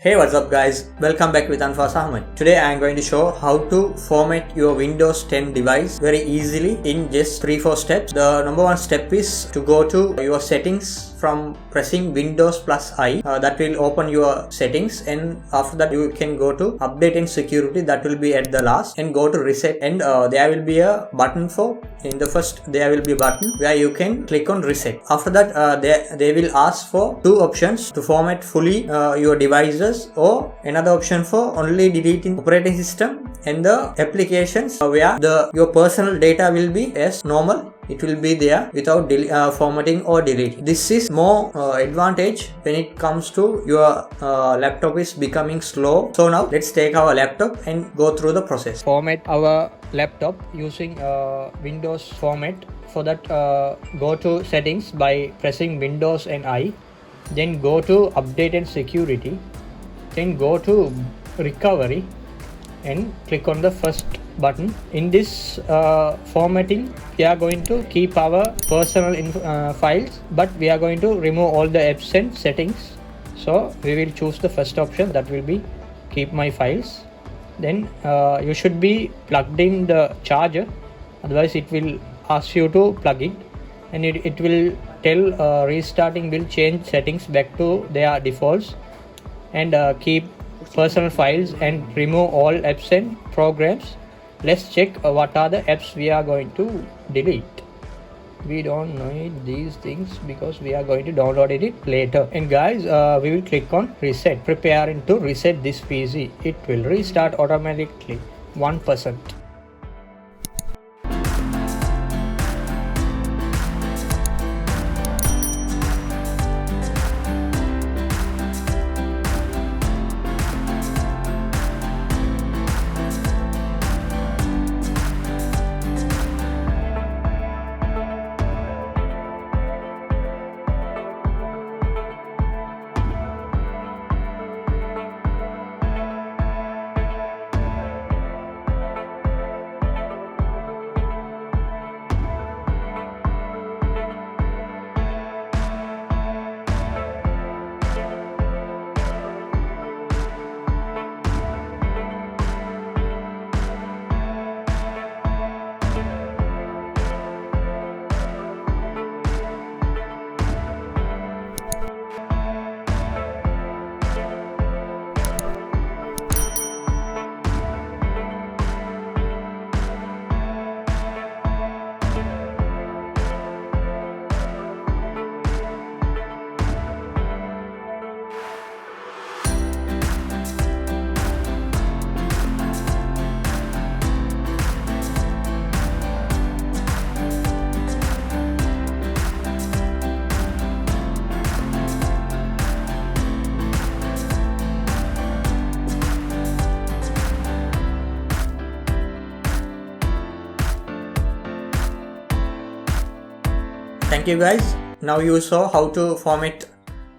Hey, what's up guys, welcome back with Anfas Ahamed. Today I am going to show how to format your Windows 10 device very easily in just 3-4 steps. The number one step is to go to your settings from pressing Windows plus I. That will open your settings, and after that you can go to update and security, that will be at the last, and go to reset, and there will be a button there will be a button where you can click on reset. After that they will ask for two options to format fully your devices, or another option for only deleting operating system and the applications where your personal data will be as normal. It will be there without formatting or deleting. This is more advantage when it comes to your laptop is becoming slow. So now let's take our laptop and go through the process. Format our laptop using Windows format. For that, go to settings by pressing Windows and I, then go to update and security, then go to recovery and click on the first button. In this formatting, we are going to keep our personal files, but we are going to remove all the apps and settings. So we will choose the first option, that will be keep my files. Then you should be plugged in the charger, otherwise it will ask you to plug it, and it will tell restarting will change settings back to their defaults, and keep personal files and remove all apps and programs. Let's check what are the apps we are going to delete. We don't need these things because we are going to download it later. And guys, we will click on reset. Preparing to reset this PC. It will restart automatically 1%. Thank you guys. Now you saw how to format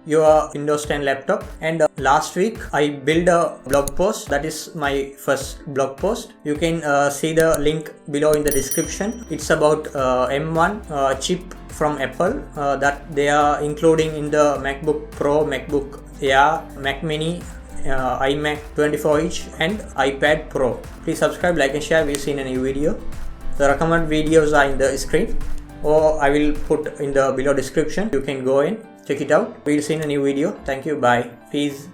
your Windows 10 laptop, and last week I built a blog post. That is my first blog post. You can see the link below in the description. It's about M1 chip from Apple that they are including in the MacBook Pro, MacBook Air, Mac Mini, iMac 24-inch and iPad Pro. Please subscribe, like and share. We'll see in a new video. The recommended videos are in the screen, or I will put in the below description. You can go and check it out. We'll see in a new video. Thank you. Bye. Peace.